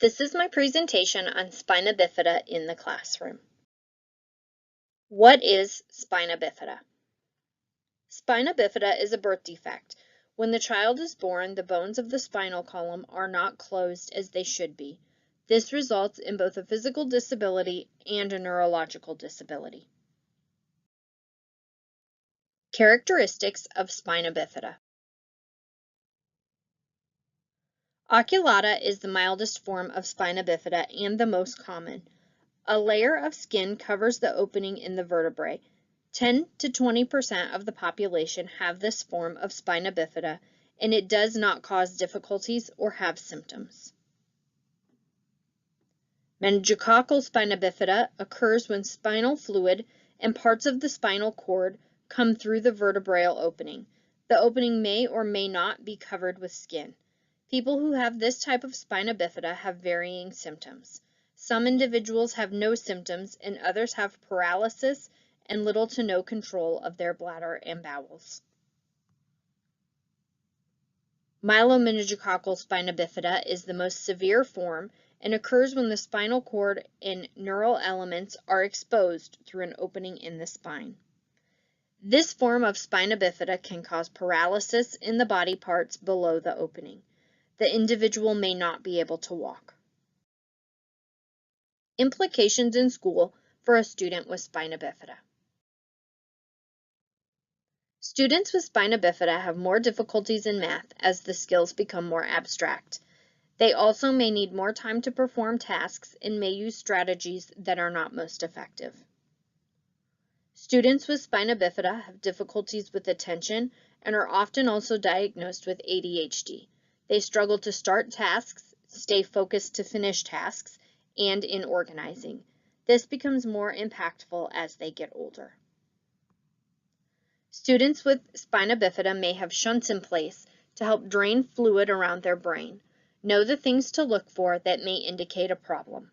This is my presentation on spina bifida in the classroom. What is spina bifida? Spina bifida is a birth defect. When the child is born, the bones of the spinal column are not closed as they should be. This results in both a physical disability and a neurological disability. Characteristics of spina bifida. Oculata is the mildest form of spina bifida and the most common. A layer of skin covers the opening in the vertebrae. 10 to 20% of the population have this form of spina bifida, and it does not cause difficulties or have symptoms. Meningococcal spina bifida occurs when spinal fluid and parts of the spinal cord come through the vertebral opening. The opening may or may not be covered with skin. People who have this type of spina bifida have varying symptoms. Some individuals have no symptoms and others have paralysis and little to no control of their bladder and bowels. Myelomeningococcal spina bifida is the most severe form and occurs when the spinal cord and neural elements are exposed through an opening in the spine. This form of spina bifida can cause paralysis in the body parts below the opening. The individual may not be able to walk. Implications in school for a student with spina bifida. Students with spina bifida have more difficulties in math as the skills become more abstract. They also may need more time to perform tasks and may use strategies that are not most effective. Students with spina bifida have difficulties with attention and are often also diagnosed with ADHD. They struggle to start tasks, stay focused to finish tasks, and in organizing. This becomes more impactful as they get older. Students with spina bifida may have shunts in place to help drain fluid around their brain. Know the things to look for that may indicate a problem.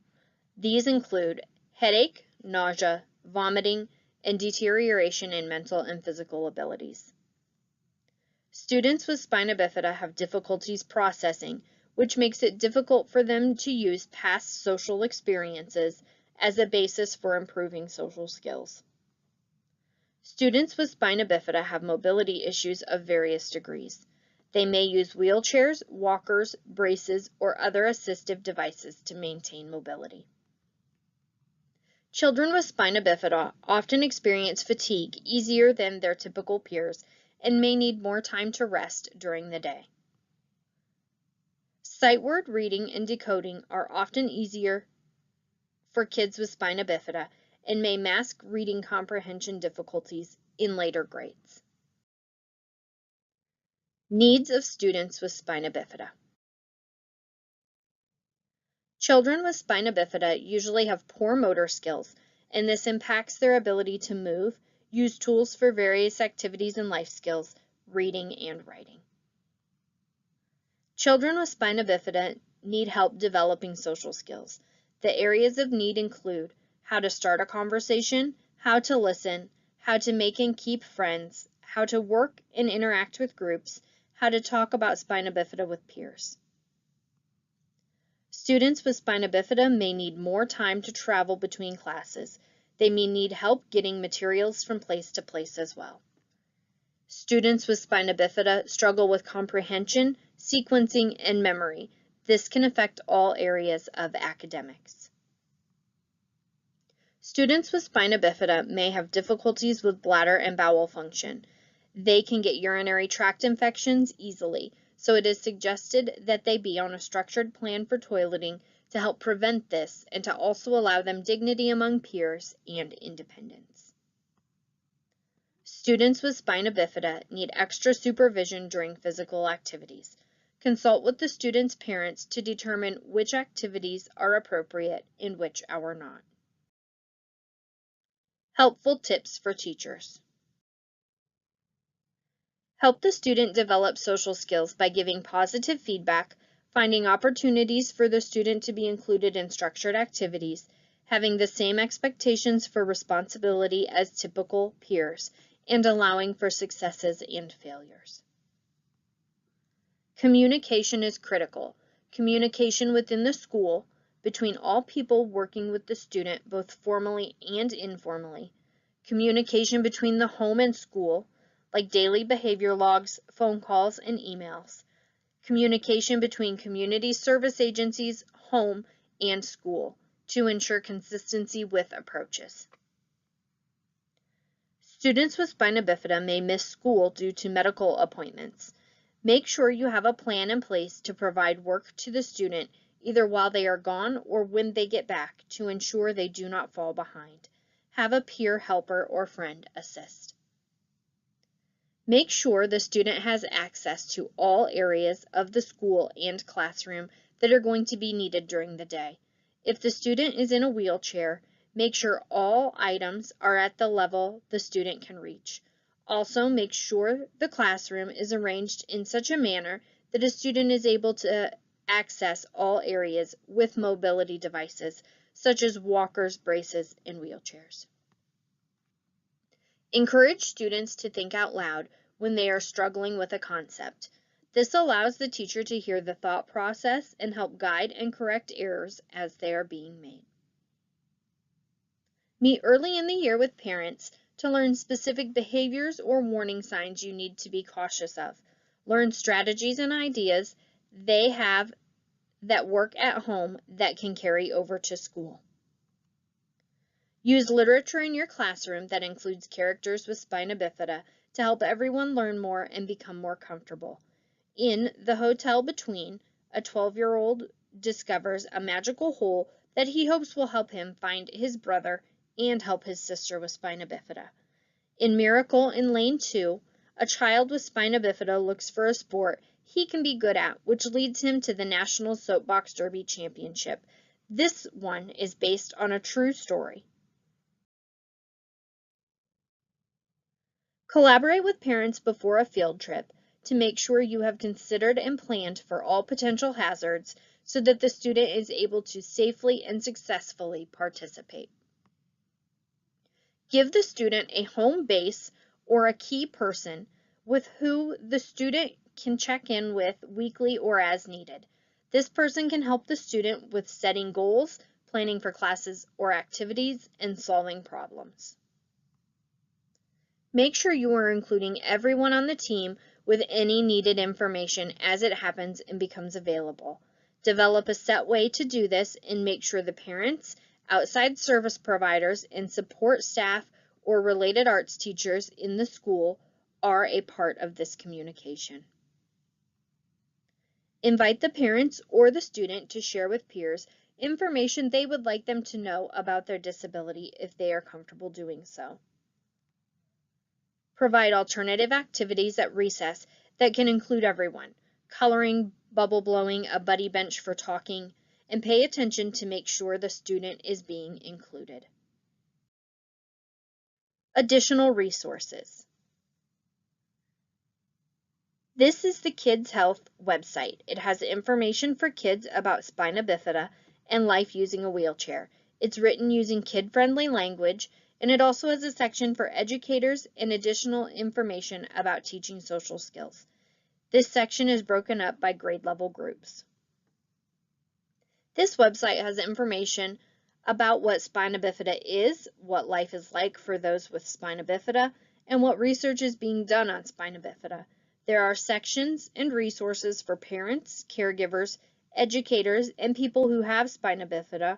These include headache, nausea, vomiting, and deterioration in mental and physical abilities. Students with spina bifida have difficulties processing, which makes it difficult for them to use past social experiences as a basis for improving social skills. Students with spina bifida have mobility issues of various degrees. They may use wheelchairs, walkers, braces, or other assistive devices to maintain mobility. Children with spina bifida often experience fatigue easier than their typical peers and may need more time to rest during the day. Sight word reading and decoding are often easier for kids with spina bifida and may mask reading comprehension difficulties in later grades. Needs of students with spina bifida. Children with spina bifida usually have poor motor skills, and this impacts their ability to move, use tools for various activities and life skills, reading and writing. Children with spina bifida need help developing social skills. The areas of need include how to start a conversation, how to listen, how to make and keep friends, how to work and interact with groups, how to talk about spina bifida with peers. Students with spina bifida may need more time to travel between classes. They may need help getting materials from place to place as well. Students with spina bifida struggle with comprehension, sequencing, and memory. This can affect all areas of academics. Students with spina bifida may have difficulties with bladder and bowel function. They can get urinary tract infections easily, so it is suggested that they be on a structured plan for toileting to help prevent this and to also allow them dignity among peers and independence. Students with spina bifida need extra supervision during physical activities. Consult with the student's parents to determine which activities are appropriate and which are not. Helpful tips for teachers. Help the student develop social skills by giving positive feedback, finding opportunities for the student to be included in structured activities, having the same expectations for responsibility as typical peers, and allowing for successes and failures. Communication is critical. communication within the school, between all people working with the student, both formally and informally, communication between the home and school, like daily behavior logs, phone calls, and emails, communication between community service agencies, home, and school to ensure consistency with approaches. Students with spina bifida may miss school due to medical appointments. Make sure you have a plan in place to provide work to the student either while they are gone or when they get back to ensure they do not fall behind. Have a peer helper or friend assist. Make sure the student has access to all areas of the school and classroom that are going to be needed during the day. If the student is in a wheelchair, make sure all items are at the level the student can reach. Also, make sure the classroom is arranged in such a manner that a student is able to access all areas with mobility devices, such as walkers, braces, and wheelchairs. Encourage students to think out loud when they are struggling with a concept. This allows the teacher to hear the thought process and help guide and correct errors as they are being made. Meet early in the year with parents to learn specific behaviors or warning signs you need to be cautious of. Learn strategies and ideas they have that work at home that can carry over to school. Use literature in your classroom that includes characters with spina bifida to help everyone learn more and become more comfortable. In The Hotel Between, a 12-year-old discovers a magical hole that he hopes will help him find his brother and help his sister with spina bifida. In Miracle in Lane 2, a child with spina bifida looks for a sport he can be good at, which leads him to the National Soapbox Derby Championship. This one is based on a true story. Collaborate with parents before a field trip to make sure you have considered and planned for all potential hazards so that the student is able to safely and successfully participate. Give the student a home base or a key person with who the student can check in with weekly or as needed. This person can help the student with setting goals, planning for classes or activities, and solving problems. Make sure you are including everyone on the team with any needed information as it happens and becomes available. Develop a set way to do this and make sure the parents, outside service providers, and support staff or related arts teachers in the school are a part of this communication. Invite the parents or the student to share with peers information they would like them to know about their disability if they are comfortable doing so. Provide alternative activities at recess that can include everyone, coloring, bubble blowing, a buddy bench for talking, and pay attention to make sure the student is being included. Additional resources. This is the Kids Health website. It has information for kids about spina bifida and life using a wheelchair. It's written using kid-friendly language, and it also has a section for educators and additional information about teaching social skills. This section is broken up by grade level groups. This website has information about what spina bifida is, what life is like for those with spina bifida, and what research is being done on spina bifida. There are sections and resources for parents, caregivers, educators, and people who have spina bifida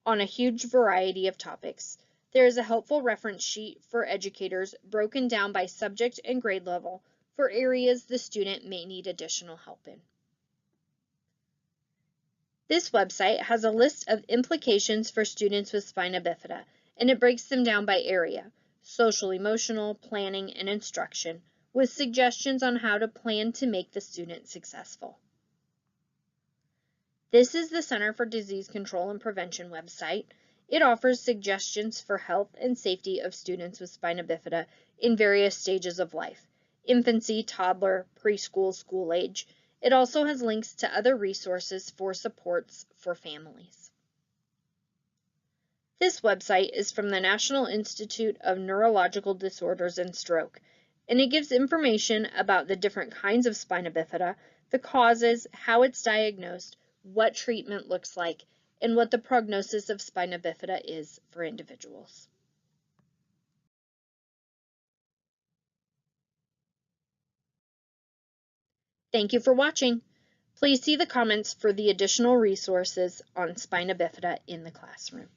on a huge variety of topics. There is a helpful reference sheet for educators broken down by subject and grade level for areas the student may need additional help in. This website has a list of implications for students with spina bifida, and it breaks them down by area, social, emotional, planning, and instruction, with suggestions on how to plan to make the student successful. This is the Center for Disease Control and Prevention website. It offers suggestions for health and safety of students with spina bifida in various stages of life: infancy, toddler, preschool, school age. It also has links to other resources for supports for families. This website is from the National Institute of Neurological Disorders and Stroke, and it gives information about the different kinds of spina bifida, the causes, how it's diagnosed, what treatment looks like, and what the prognosis of spina bifida is for individuals. Thank you for watching. Please see the comments for the additional resources on spina bifida in the classroom.